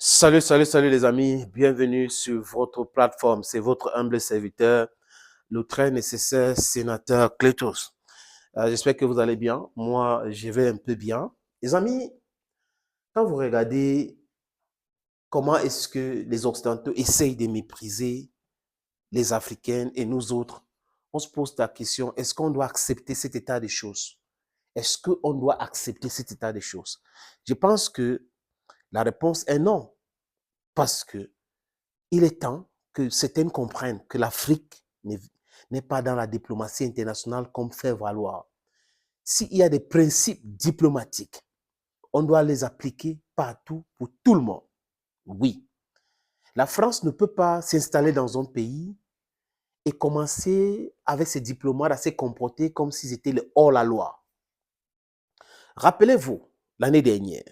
Salut, salut, salut les amis, bienvenue sur votre plateforme. C'est votre humble serviteur, le très nécessaire sénateur Clétos. J'espère que vous allez bien. Moi, je vais un peu bien. Les amis, quand vous regardez comment est-ce que les Occidentaux essayent de mépriser les Africains et nous autres, on se pose la question, est-ce qu'on doit accepter cet état des choses? Est-ce qu'on doit accepter cet état des choses? Je pense que la réponse est non, parce que il est temps que certains comprennent que l'Afrique n'est pas dans la diplomatie internationale comme fait valoir. S'il y a des principes diplomatiques, on doit les appliquer partout pour tout le monde. Oui. La France ne peut pas s'installer dans un pays et commencer avec ses diplomates à se comporter comme s'ils étaient le hors-la-loi. Rappelez-vous, l'année dernière,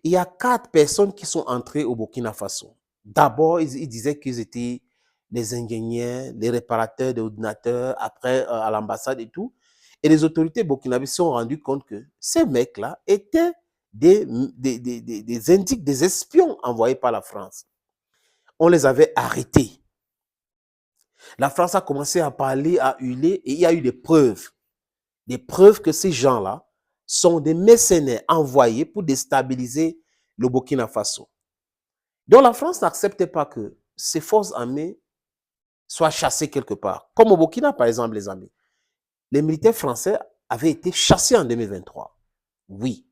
il y a 4 personnes qui sont entrées au Burkina Faso. D'abord, ils disaient qu'ils étaient les ingénieurs, les réparateurs d'ordinateurs, après à l'ambassade et tout. Et les autorités burkinabées se sont rendues compte que ces mecs-là étaient des indiques, des espions envoyés par la France. On les avait arrêtés. La France a commencé à parler, à hurler, et il y a eu des preuves que ces gens-là sont des mercenaires envoyés pour déstabiliser le Burkina Faso. Donc la France n'acceptait pas que ses forces armées soient chassées quelque part. Comme au Burkina, par exemple, les amis. Les militaires français avaient été chassés en 2023. Oui.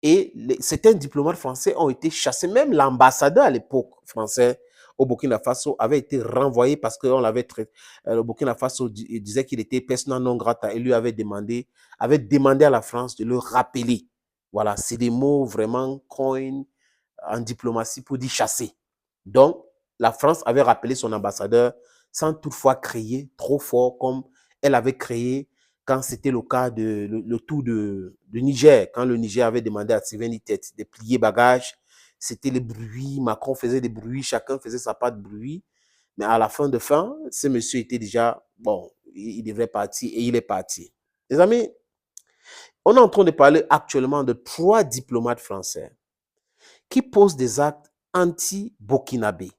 Et certains diplomates français ont été chassés. Même l'ambassadeur à l'époque français au Burkina Faso avait été renvoyé parce qu'on l'avait traité. Le Burkina Faso disait qu'il était persona non grata et lui avait demandé à la France de le rappeler. Voilà, c'est des mots vraiment coin en diplomatie pour dire chasser. Donc, la France avait rappelé son ambassadeur sans toutefois crier trop fort comme elle avait créé quand c'était le cas de le tour de Niger, quand le Niger avait demandé à Sylvain Tête de plier bagages, c'était les bruits, Macron faisait des bruits, chacun faisait sa part de bruit, mais à la fin, ce monsieur était déjà, bon, il devrait partir et il est parti. Les amis, on est en train de parler actuellement de 3 diplomates français qui posent des actes anti-burkinabés.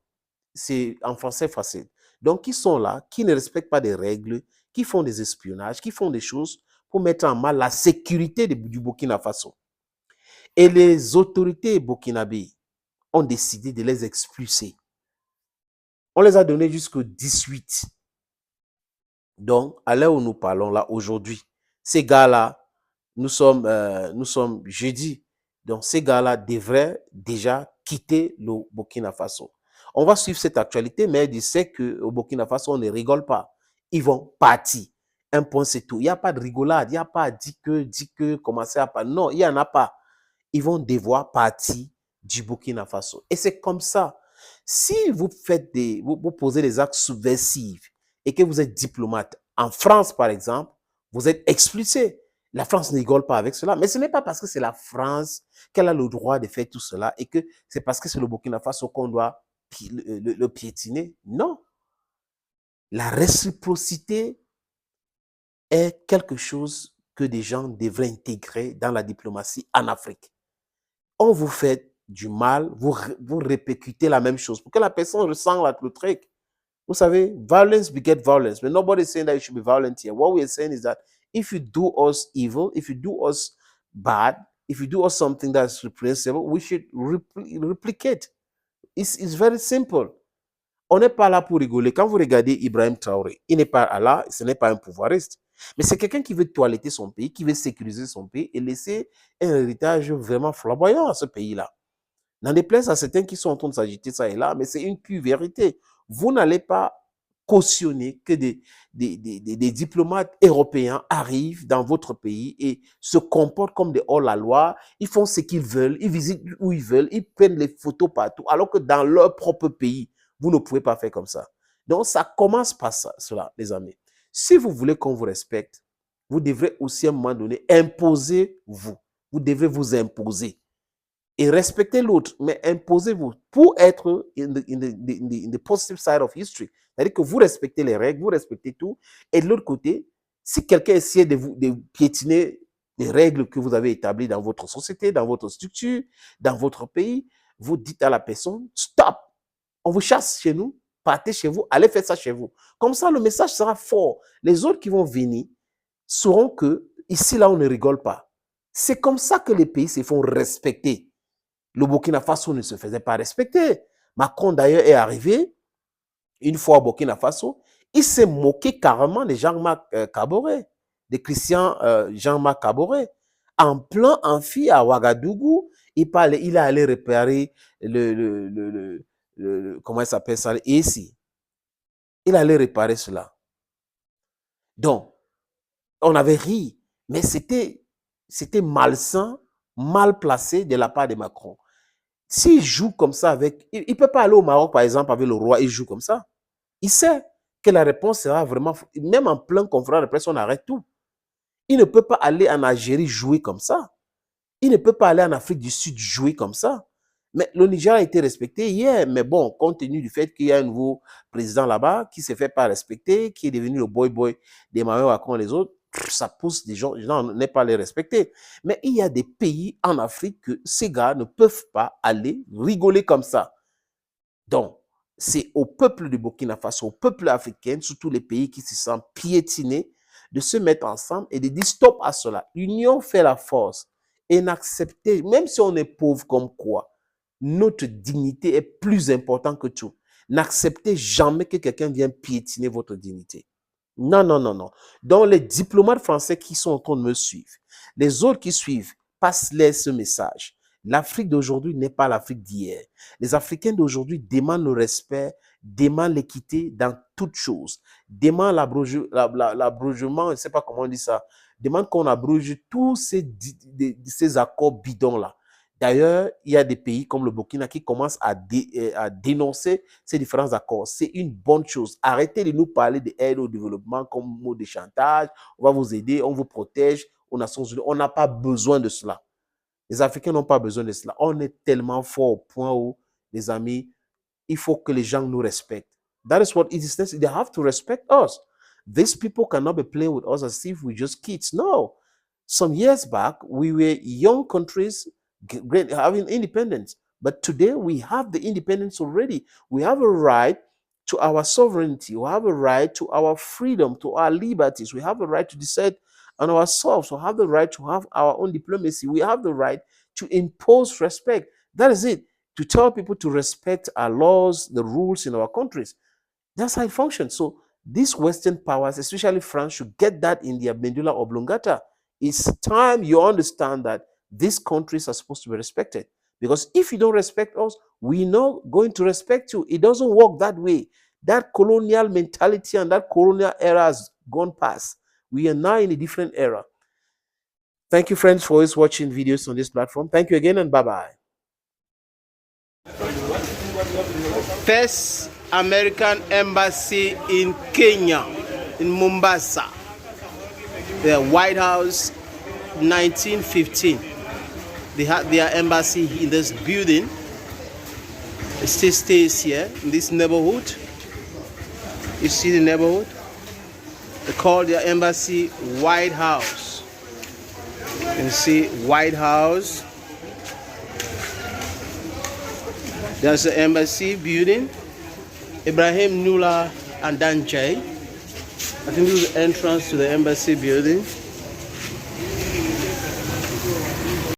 C'est en français facile. Donc, qui sont là, qui ne respectent pas des règles, qui font des espionnages, qui font des choses pour mettre en mal la sécurité du Burkina Faso. Et les autorités burkinabées ont décidé de les expulser. On les a donnés jusqu'au 18. Donc, à l'heure où nous parlons là, aujourd'hui, ces gars-là, nous sommes jeudi. Donc, ces gars-là devraient déjà quitter le Burkina Faso. On va suivre cette actualité, mais il sait qu'au Burkina Faso, on ne rigole pas. Ils vont partir. Un point, c'est tout. Il n'y a pas de rigolade. Il n'y a pas dit que, commencer à parler. Non, il n'y en a pas. Ils vont devoir partir du Burkina Faso. Et c'est comme ça. Si vous vous posez des actes subversifs et que vous êtes diplomate, en France par exemple, vous êtes expulsé. La France ne rigole pas avec cela. Mais ce n'est pas parce que c'est la France qu'elle a le droit de faire tout cela et que c'est parce que c'est le Burkina Faso qu'on doit le piétiner. Non. La réciprocité est quelque chose que des gens devraient intégrer dans la diplomatie en Afrique. On vous fait du mal, vous répercutez la même chose pour que la personne ressent le truc. Vous savez, violence beget violence. But nobody is saying that you should be violent here. What we are saying is that if you do us evil, if you do us bad, if you do us something that's reprehensible, we should replicate. It's very simple. On n'est pas là pour rigoler. Quand vous regardez Ibrahim Traoré, il n'est pas là, ce n'est pas un pouvoiriste. Mais c'est quelqu'un qui veut toiletter son pays, qui veut sécuriser son pays et laisser un héritage vraiment flamboyant à ce pays-là. N'en déplaise à certains qui sont en train de s'agiter ça et là, mais c'est une pure vérité. Vous n'allez pas cautionner que des diplomates européens arrivent dans votre pays et se comportent comme des hors-la-loi. Ils font ce qu'ils veulent, ils visitent où ils veulent, ils prennent les photos partout, alors que dans leur propre pays, vous ne pouvez pas faire comme ça. Donc, ça commence par ça, cela, les amis. Si vous voulez qu'on vous respecte, vous devrez aussi à un moment donné imposer vous. Vous devez vous imposer et respecter l'autre, mais imposez-vous pour être in the positive side of history. C'est-à-dire que vous respectez les règles, vous respectez tout. Et de l'autre côté, si quelqu'un essaie de piétiner les règles que vous avez établies dans votre société, dans votre structure, dans votre pays, vous dites à la personne, stop, on vous chasse chez nous, partez chez vous, allez faire ça chez vous. Comme ça, le message sera fort. Les autres qui vont venir sauront que ici, là, on ne rigole pas. C'est comme ça que les pays se font respecter. Le Burkina Faso ne se faisait pas respecter. Macron, d'ailleurs, est arrivé une fois au Burkina Faso. Il s'est moqué carrément de Jean-Marc Kaboré, de Christian Jean-Marc Kaboré. En plein amphi à Ouagadougou, il est allé réparer comment il s'appelle ça, ici. Il allait réparer cela. Donc, on avait ri, mais c'était malsain, mal placé de la part de Macron. S'il joue comme ça avec... Il ne peut pas aller au Maroc, par exemple, avec le roi, il joue comme ça. Il sait que la réponse sera vraiment... Même en plein conférence de presse, on arrête tout. Il ne peut pas aller en Algérie jouer comme ça. Il ne peut pas aller en Afrique du Sud jouer comme ça. Mais le Niger a été respecté hier. Mais bon, compte tenu du fait qu'il y a un nouveau président là-bas qui ne se fait pas respecter, qui est devenu le boy-boy d'Emmanuel Macron et les autres, ça pousse des gens, les gens n'est pas les respecter. Mais il y a des pays en Afrique que ces gars ne peuvent pas aller rigoler comme ça. Donc, c'est au peuple du Burkina Faso, au peuple africain, surtout les pays qui se sentent piétinés, de se mettre ensemble et de dire stop à cela. L'union fait la force. Et n'accepter, même si on est pauvre comme quoi, notre dignité est plus importante que tout. N'acceptez jamais que quelqu'un vienne piétiner votre dignité. Non, non, non, non. Donc, les diplomates français qui sont en train de me suivre, les autres qui suivent, passe-les ce message. L'Afrique d'aujourd'hui n'est pas l'Afrique d'hier. Les Africains d'aujourd'hui demandent le respect, demandent l'équité dans toutes choses, demandent l'abrogement, je ne sais pas comment on dit ça, demandent qu'on abroge tous ces accords bidons-là. D'ailleurs, il y a des pays comme le Burkina qui commencent à dénoncer ces différents accords. C'est une bonne chose. Arrêtez de nous parler d'aide au développement comme mot de chantage. On va vous aider, on vous protège aux Nations Unies. On n'a pas besoin de cela. Les Africains n'ont pas besoin de cela. On est tellement fort au point où, les amis, il faut que les gens nous respectent. That is what it is. They have to respect us. These people cannot be playing with us as if we're just kids. No. Some years back, we were young countries having independence. But today, we have the independence already. We have a right to our sovereignty. We have a right to our freedom, to our liberties. We have a right to decide on ourselves. We have the right to have our own diplomacy. We have the right to impose respect. That is it. To tell people to respect our laws, the rules in our countries. That's how it functions. So these Western powers, especially France, should get that in their medulla oblongata. It's time you understand that these countries are supposed to be respected. Because if you don't respect us, we're not going to respect you. It doesn't work that way. That colonial mentality and that colonial era has gone past. We are now in a different era. Thank you, friends, for always watching videos on this platform. Thank you again, and bye-bye. First American Embassy in Kenya, in Mombasa. The White House, 1915. They had their embassy in this building. It still stays here in this neighborhood. You see the neighborhood? They call their embassy White House. You can see White House. There's the embassy building. Ibrahim Nula and Danjay. I think this is the entrance to the embassy building.